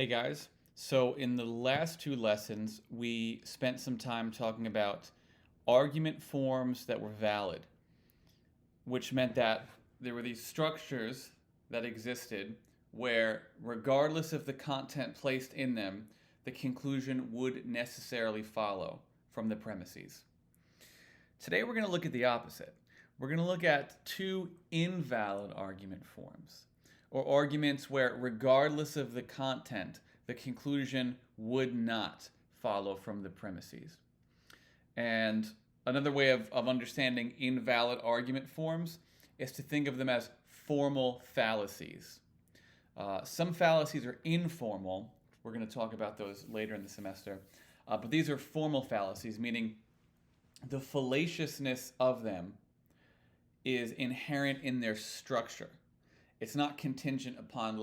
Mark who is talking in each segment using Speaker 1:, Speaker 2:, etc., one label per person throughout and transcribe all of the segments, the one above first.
Speaker 1: Hey guys, so in the last two lessons, we spent some time talking about argument forms that were valid, which meant that there were these structures that existed where, regardless of the content placed in them, the conclusion would necessarily follow from the premises. Today we're going to look at the opposite. We're going to look at two invalid argument forms, or arguments where, regardless of the content, the conclusion would not follow from the premises. And another way of understanding invalid argument forms is to think of them as formal fallacies. Some fallacies are informal. We're going to talk about those later in the semester. But these are formal fallacies, meaning the fallaciousness of them is inherent in their structure. It's not contingent upon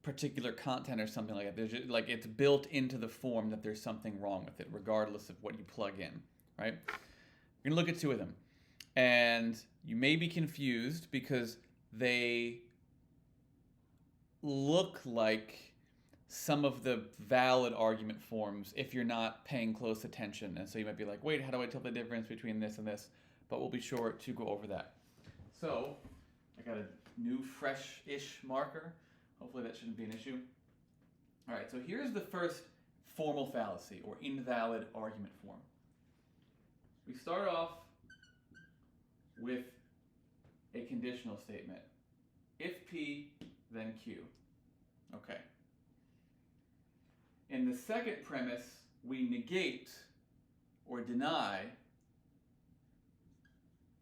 Speaker 1: particular content or something like that. There's just, it's built into the form that there's something wrong with it, regardless of what you plug in, right? We're gonna look at two of them, and you may be confused because they look like some of the valid argument forms if you're not paying close attention, and so you might be like, wait, how do I tell the difference between this and this? But we'll be sure to go over that. So I got a new fresh-ish marker. Hopefully that shouldn't be an issue. All right, so here's the first formal fallacy or invalid argument form. We start off with a conditional statement. If P, then Q. Okay. In the second premise, we negate or deny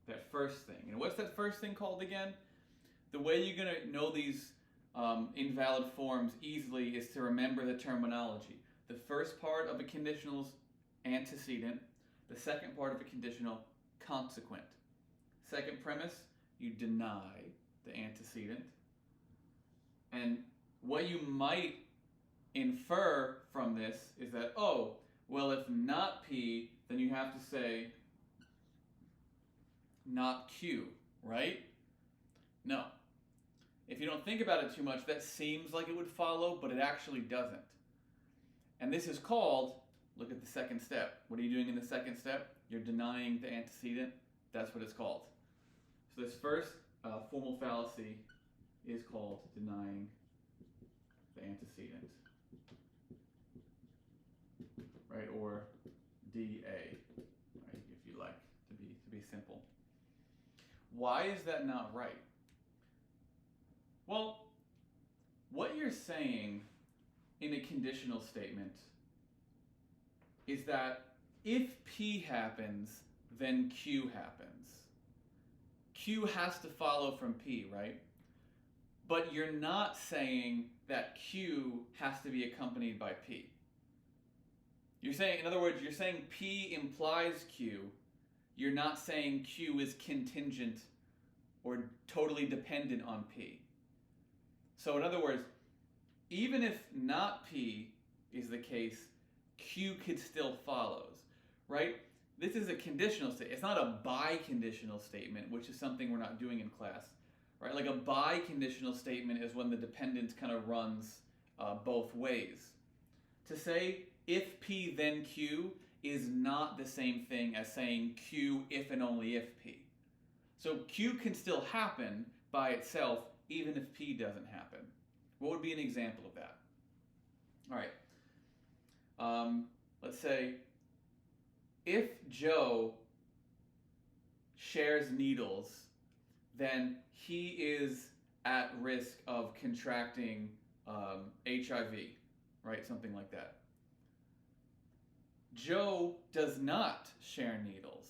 Speaker 1: that first thing. And what's that first thing called again? The way you're going to know these invalid forms easily is to remember the terminology. The first part of a conditional's antecedent, the second part of a conditional consequent. Second premise, you deny the antecedent. And what you might infer from this is that, oh, well, if not P, then you have to say not Q, right? No. If you don't think about it too much, that seems like it would follow, but it actually doesn't. And this is called, look at the second step. What are you doing in the second step? You're denying the antecedent. That's what it's called. So this first formal fallacy is called denying the antecedent, right? Or DA, right? If you like, to be simple. Why is that not right? Well, what you're saying in a conditional statement is that if P happens, then Q happens. Q has to follow from P, right? But you're not saying that Q has to be accompanied by P. You're saying, in other words, you're saying P implies Q. You're not saying Q is contingent or totally dependent on P. So in other words, even if not P is the case, Q could still follows, right? This is a conditional statement. It's not a biconditional statement, which is something we're not doing in class, right? Like a biconditional statement is when the dependent kind of runs both ways. To say if P then Q is not the same thing as saying Q if and only if P. So Q can still happen by itself even if P doesn't happen. What would be an example of that? All right. Let's say if Joe shares needles, then he is at risk of contracting HIV, right? Something like that. Joe does not share needles.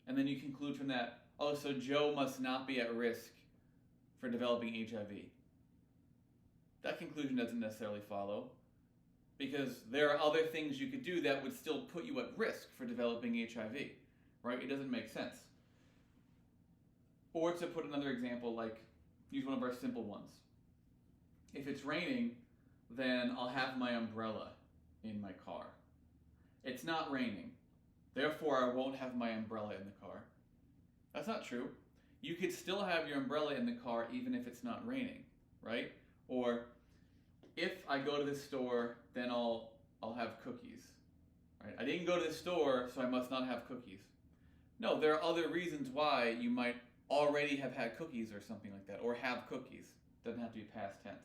Speaker 1: And then you conclude from that, oh, so Joe must not be at risk for developing HIV. That conclusion doesn't necessarily follow, because there are other things you could do that would still put you at risk for developing HIV, right? It doesn't make sense. Or to put another example, use one of our simple ones. If it's raining, then I'll have my umbrella in my car. It's not raining, therefore I won't have my umbrella in the car. That's not true. You could still have your umbrella in the car even if it's not raining, right? Or if I go to the store, then I'll have cookies. Right? I didn't go to the store, so I must not have cookies. No, there are other reasons why you might already have had cookies or something like that, or have cookies. Doesn't have to be past tense.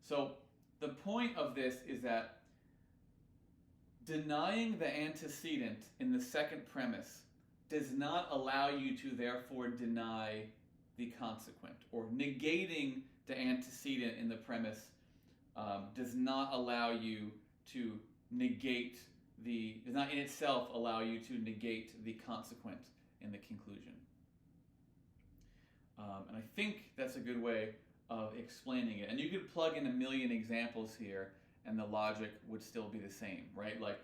Speaker 1: So the point of this is that denying the antecedent in the second premise does not allow you to therefore deny the consequent, or negating the antecedent in the premise does not allow you to negate does not in itself allow you to negate the consequent in the conclusion. And I think that's a good way of explaining it. And you could plug in a million examples here and the logic would still be the same, right? Like,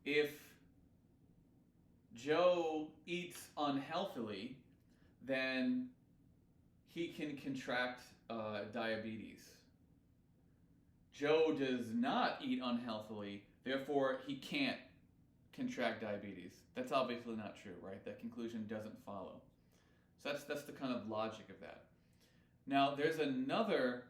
Speaker 1: if Joe eats unhealthily, then he can contract diabetes. Joe does not eat unhealthily, therefore he can't contract diabetes. That's obviously not true, right? That conclusion doesn't follow. So that's the kind of logic of that. Now there's another,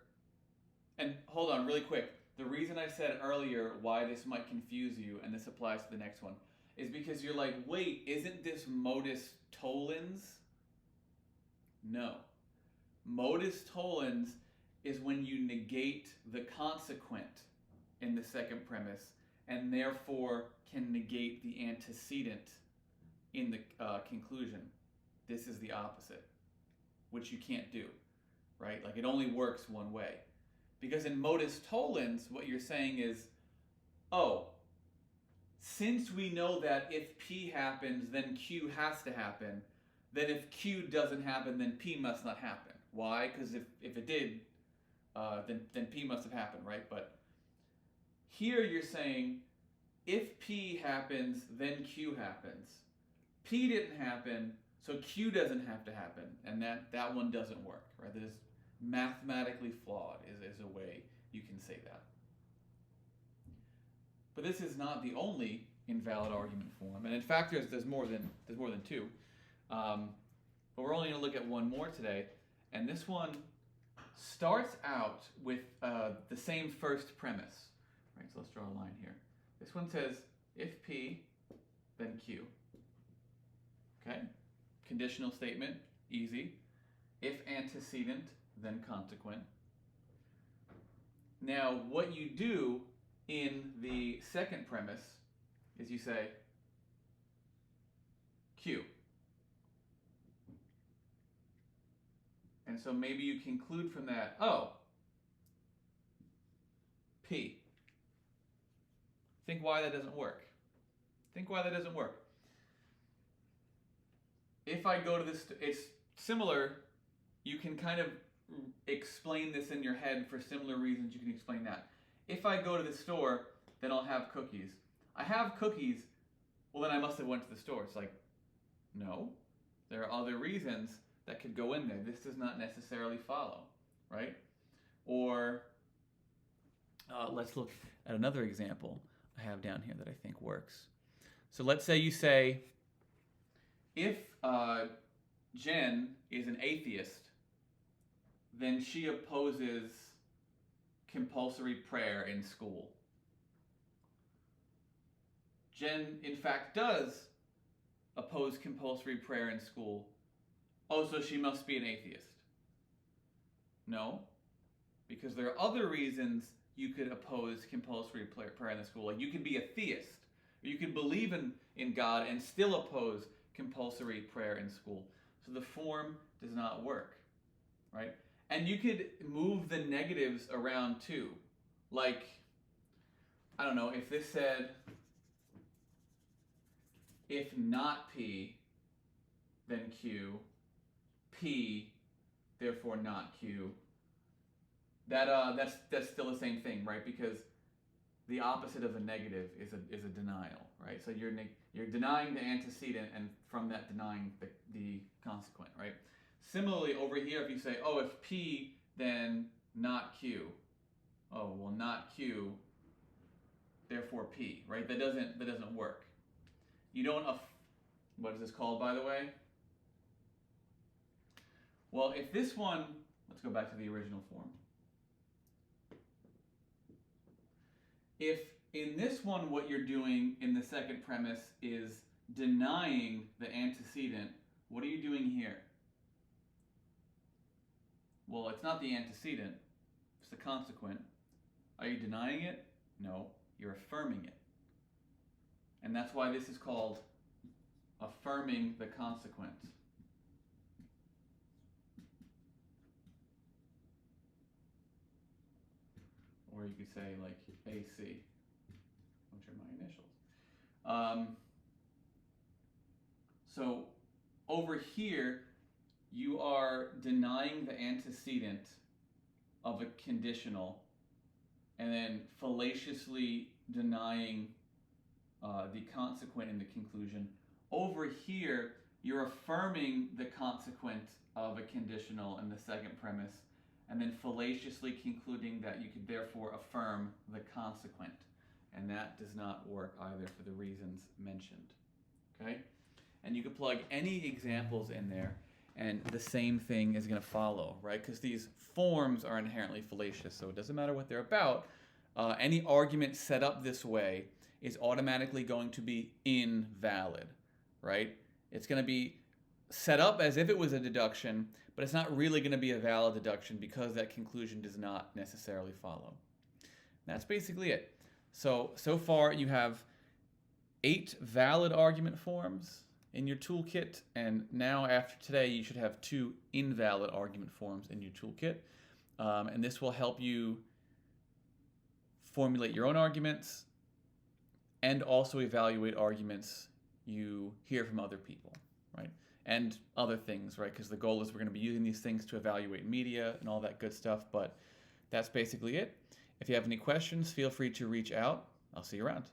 Speaker 1: and hold on really quick. The reason I said earlier why this might confuse you, and this applies to the next one, is because you're like, wait, isn't this Modus Tollens? No. Modus Tollens is when you negate the consequent in the second premise, and therefore can negate the antecedent in the conclusion. This is the opposite, which you can't do, right? Like, it only works one way. Because in Modus Tollens, what you're saying is, oh, since we know that if P happens, then Q has to happen, then if Q doesn't happen, then P must not happen. Why? Because if it did, then P must have happened, right? But here you're saying, if P happens, then Q happens. P didn't happen, so Q doesn't have to happen, and that one doesn't work, right? That is mathematically flawed, is a way you can say that. But this is not the only invalid argument form, and in fact, there's more than two. But we're only going to look at one more today, and this one starts out with the same first premise. Right, so let's draw a line here. This one says, if P, then Q. Okay? Conditional statement, easy. If antecedent, then consequent. Now, what you do in the second premise is you say Q. And so maybe you conclude from that, oh, P. Think why that doesn't work. Think why that doesn't work. If I go to this, it's similar. You can kind of explain this in your head for similar reasons you can explain that. If I go to the store, then I'll have cookies. I have cookies, well then I must have went to the store. It's like, no, there are other reasons that could go in there. This does not necessarily follow, right? Or let's look at another example I have down here that I think works. So let's say you say, if Jen is an atheist, then she opposes compulsory prayer in school. Jen, in fact, does oppose compulsory prayer in school. Oh, so she must be an atheist. No, because there are other reasons you could oppose compulsory prayer in the school. Like, you could be a theist, or you could believe in God and still oppose compulsory prayer in school. So the form does not work, right? And you could move the negatives around too. Like, I don't know, if this said, if not P, then Q, P, therefore not Q. That's still the same thing, right? Because the opposite of a negative is a denial, right? So you're denying the antecedent, and from that denying the consequent, right? Similarly, over here, if you say, oh, if P, then not Q. Oh, well, not Q, therefore P, right? That doesn't work. You don't. What is this called, by the way? Well, if this one, let's go back to the original form. if in this one what you're doing in the second premise is denying the antecedent, what are you doing here? Well, it's not the antecedent, it's the consequent. Are you denying it? No, you're affirming it. And that's why this is called affirming the consequent. Or you could say like AC, which are my initials. So over here, you are denying the antecedent of a conditional and then fallaciously denying the consequent in the conclusion. Over here, you're affirming the consequent of a conditional in the second premise and then fallaciously concluding that you could therefore affirm the consequent. And that does not work either for the reasons mentioned. Okay? And you could plug any examples in there and the same thing is going to follow, right? Because these forms are inherently fallacious, so it doesn't matter what they're about. Any argument set up this way is automatically going to be invalid, right? It's going to be set up as if it was a deduction, but it's not really going to be a valid deduction because that conclusion does not necessarily follow. That's basically it. So far you have 8 valid argument forms in your toolkit, and now after today you should have 2 invalid argument forms in your toolkit. And this will help you formulate your own arguments and also evaluate arguments you hear from other people, right? And other things, right? Because the goal is we're going to be using these things to evaluate media and all that good stuff, but that's basically it. If you have any questions, feel free to reach out. I'll see you around.